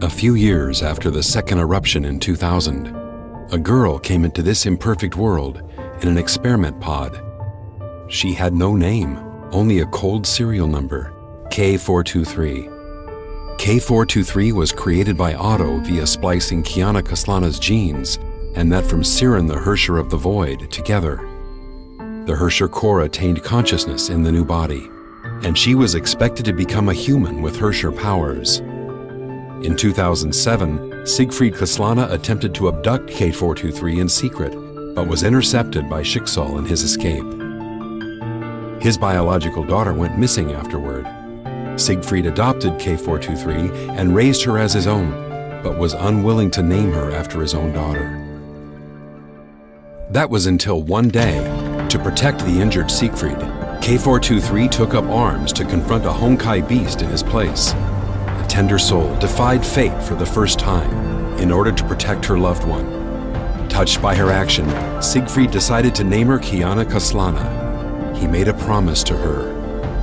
A few years after the second eruption in 2000, a girl came into this imperfect world in an experiment pod. She had no name, only a cold serial number, K423. K423 was created by Otto via splicing Kiana Kaslana's genes and that from Siren the Hersher of the Void together. The Hersher core attained consciousness in the new body, and she was expected to become a human with Hersher powers. In 2007, Siegfried Kaslana attempted to abduct K423 in secret, but was intercepted by Schicksal in his escape. His biological daughter went missing afterward. Siegfried adopted K423 and raised her as his own, but was unwilling to name her after his own daughter. That was until one day, to protect the injured Siegfried, K423 took up arms to confront a Honkai beast in his place. A tender soul defied fate for the first time in order to protect her loved one. Touched by her action, Siegfried decided to name her Kiana Kaslana. He made a promise to her.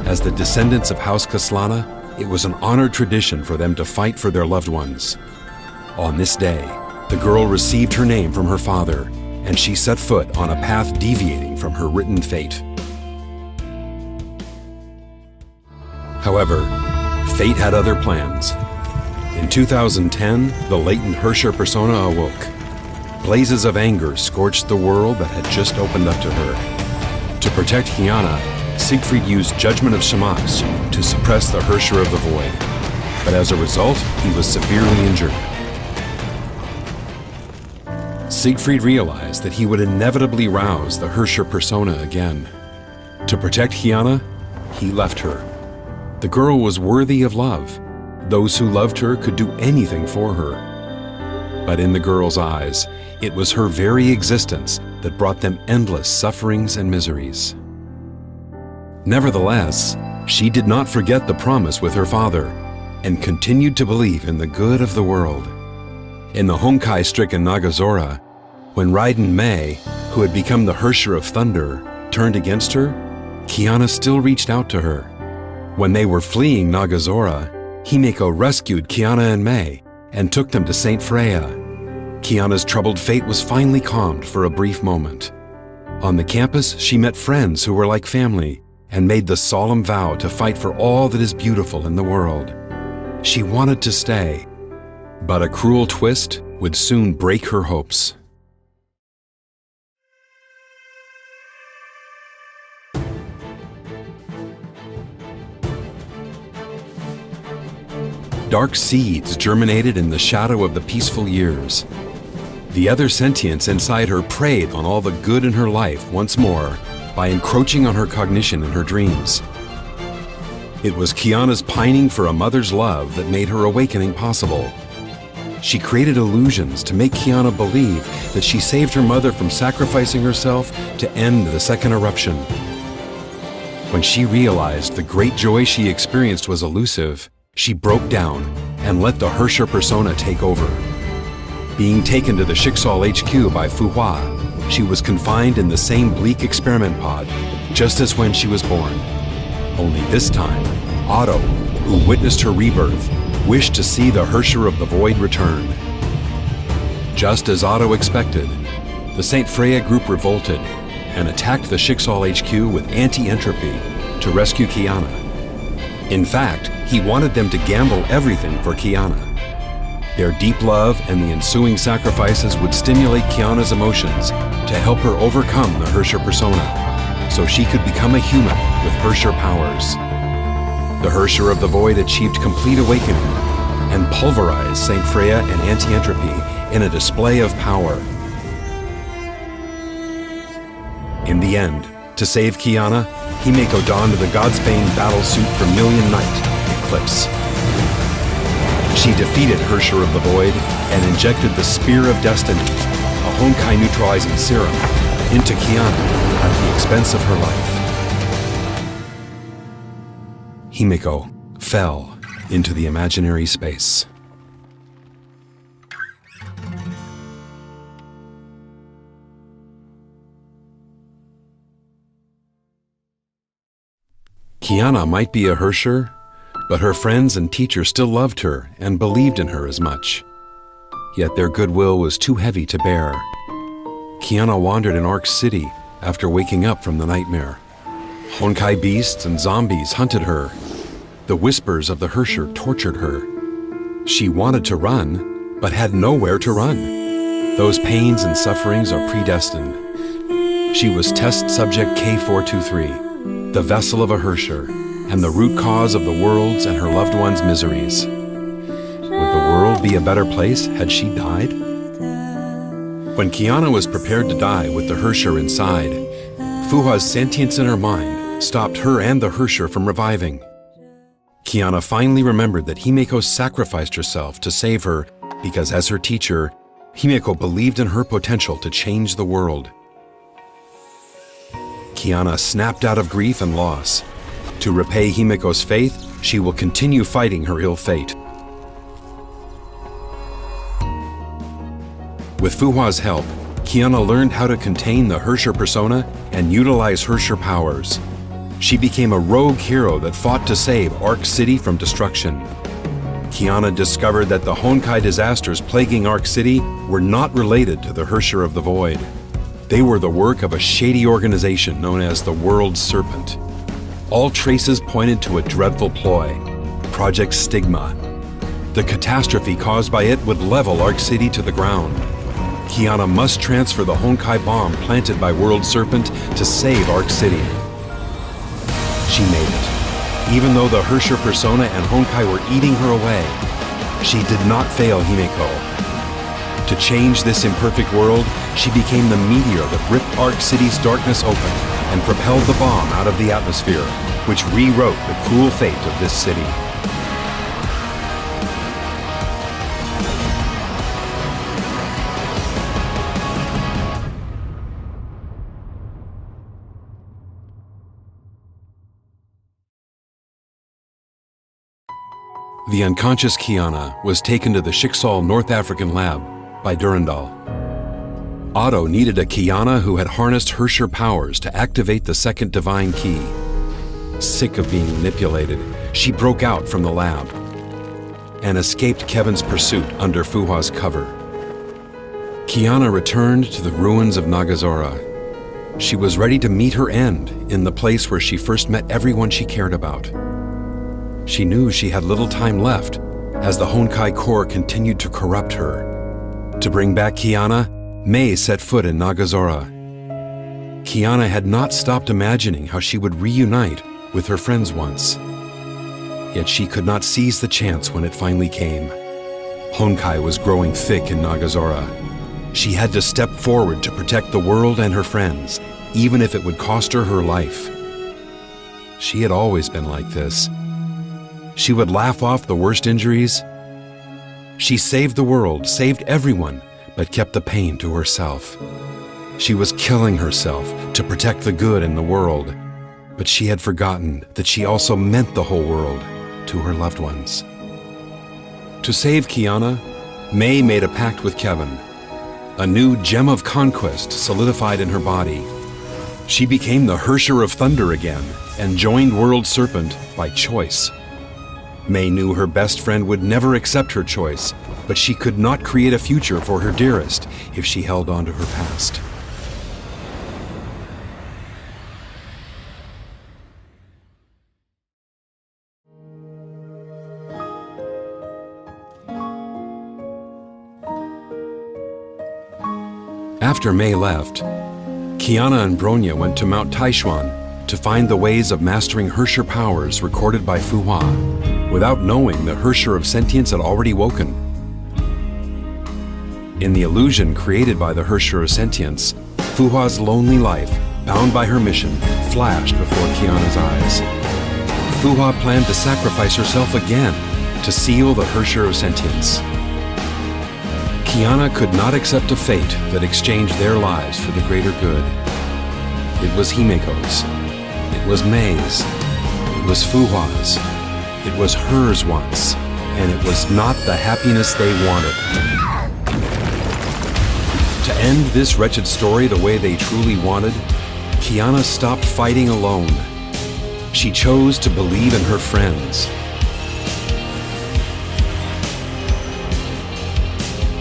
As the descendants of House Kaslana, it was an honored tradition for them to fight for their loved ones. On this day, the girl received her name from her father, and she set foot on a path deviating from her written fate. However, fate had other plans. In 2010, the latent Hersher persona awoke. Blazes of anger scorched the world that had just opened up to her. To protect Kiana, Siegfried used Judgment of Shamash to suppress the Hersher of the Void, but as a result, he was severely injured. Siegfried realized that he would inevitably rouse the Hersher persona again. To protect Kiana, he left her. The girl was worthy of love. Those who loved her could do anything for her. But in the girl's eyes, it was her very existence that brought them endless sufferings and miseries. Nevertheless, she did not forget the promise with her father and continued to believe in the good of the world. In the Honkai-stricken Nagazora, when Raiden Mei, who had become the Hersher of Thunder, turned against her, Kiana still reached out to her. When they were fleeing Nagazora, Himeko rescued Kiana and Mei and took them to Saint Freya. Kiana's troubled fate was finally calmed for a brief moment. On the campus, she met friends who were like family and made the solemn vow to fight for all that is beautiful in the world. She wanted to stay, but a cruel twist would soon break her hopes. Dark seeds germinated in the shadow of the peaceful years. The other sentience inside her preyed on all the good in her life once more by encroaching on her cognition in her dreams. It was Kiana's pining for a mother's love that made her awakening possible. She created illusions to make Kiana believe that she saved her mother from sacrificing herself to end the second eruption. When she realized the great joy she experienced was elusive, she broke down and let the Hersher persona take over. Being taken to the Schicksal HQ by Fu Hua, she was confined in the same bleak experiment pod, just as when she was born. Only this time, Otto, who witnessed her rebirth, wished to see the Hersher of the Void return. Just as Otto expected, the Saint Freya group revolted and attacked the Schicksal HQ with anti-entropy to rescue Kiana. In fact, he wanted them to gamble everything for Kiana. Their deep love and the ensuing sacrifices would stimulate Kiana's emotions to help her overcome the Hersher persona, so she could become a human with Hersher powers. The Hersher of the Void achieved complete awakening and pulverized Saint Freya and anti-entropy in a display of power. In the end, to save Kiana, Himeko donned the Godsbane battle suit for Million Night, Eclipse. She defeated Hersher of the Void and injected the Spear of Destiny, a Honkai neutralizing serum, into Kiana at the expense of her life. Himeko fell into the imaginary space. Kiana might be a Hersher, But her friends and teacher still loved her and believed in her as much. Yet their goodwill was too heavy to bear. Kiana wandered in Ark City after waking up from the nightmare. Honkai beasts and zombies hunted her. The whispers of the Hersher tortured her. She wanted to run, but had nowhere to run. Those pains and sufferings are predestined. She was test subject K423, the vessel of a Hersher, and the root cause of the world's and her loved ones' miseries. Would the world be a better place had she died? When Kiana was prepared to die with the Hersher inside, Fuha's sentience in her mind stopped her and the Hersher from reviving. Kiana finally remembered that Himeko sacrificed herself to save her because, as her teacher, Himeko believed in her potential to change the world. Kiana snapped out of grief and loss. To repay Himeko's faith, she will continue fighting her ill fate. With Fuha's help, Kiana learned how to contain the Hersher persona and utilize Hersher powers. She became a rogue hero that fought to save Ark City from destruction. Kiana discovered that the Honkai disasters plaguing Ark City were not related to the Hersher of the Void. They were the work of a shady organization known as the World Serpent. All traces pointed to a dreadful ploy, Project Stigma. The catastrophe caused by it would level Ark City to the ground. Kiana must transfer the Honkai bomb planted by World Serpent to save Ark City. She made it. Even though the Hersher persona and Honkai were eating her away, she did not fail Himeko. To change this imperfect world, she became the meteor that ripped Ark City's darkness open and propelled the bomb out of the atmosphere, which rewrote the cruel fate of this city. The unconscious Kiana was taken to the Schicksal North African lab by Durandal. Otto needed a Kiana who had harnessed Hersher powers to activate the second divine key. Sick of being manipulated, she broke out from the lab and escaped Kevin's pursuit under Fuha's cover. Kiana returned to the ruins of Nagazora. She was ready to meet her end in the place where she first met everyone she cared about. She knew she had little time left as the Honkai core continued to corrupt her. To bring back Kiana, Mei set foot in Nagazora. Kiana had not stopped imagining how she would reunite with her friends once. Yet she could not seize the chance when it finally came. Honkai was growing thick in Nagazora. She had to step forward to protect the world and her friends, even if it would cost her her life. She had always been like this. She would laugh off the worst injuries. She saved the world, saved everyone, but kept the pain to herself. She was killing herself to protect the good in the world, but she had forgotten that she also meant the whole world to her loved ones. To save Kiana, Mei made a pact with Kevin. A new gem of conquest solidified in her body. She became the Hersher of Thunder again and joined World Serpent by choice. Mei knew her best friend would never accept her choice, but she could not create a future for her dearest if she held on to her past. After Mei left, Kiana and Bronya went to Mount Taishuan to find the ways of mastering Hersher powers recorded by Fuha, without knowing the Hersher of sentience had already woken. In the illusion created by the Hersher of sentience, Fuha's lonely life, bound by her mission, flashed before Kiana's eyes. Fuha planned to sacrifice herself again to seal the Hersher of sentience. Kiana could not accept a fate that exchanged their lives for the greater good. It was Himeko's. It was Mei's. It was Fuha's. It was hers once, and it was not the happiness they wanted. To end this wretched story the way they truly wanted, Kiana stopped fighting alone. She chose to believe in her friends.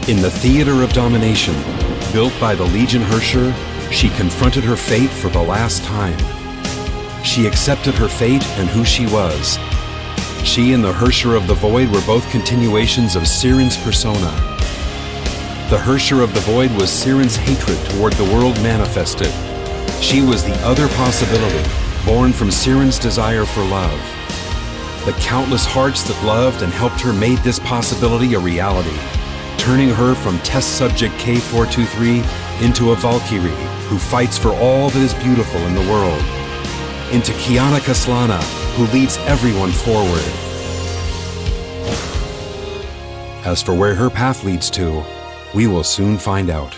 In the theater of domination, built by the Legion Hersher, she confronted her fate for the last time. She accepted her fate and who she was. She and the Hersher of the Void were both continuations of Siren's persona. The Hersher of the Void was Siren's hatred toward the world manifested. She was the other possibility, born from Siren's desire for love. The countless hearts that loved and helped her made this possibility a reality, turning her from test subject K423 into a Valkyrie who fights for all that is beautiful in the world, into Kiana Kaslana, who leads everyone forward. As for where her path leads to, we will soon find out.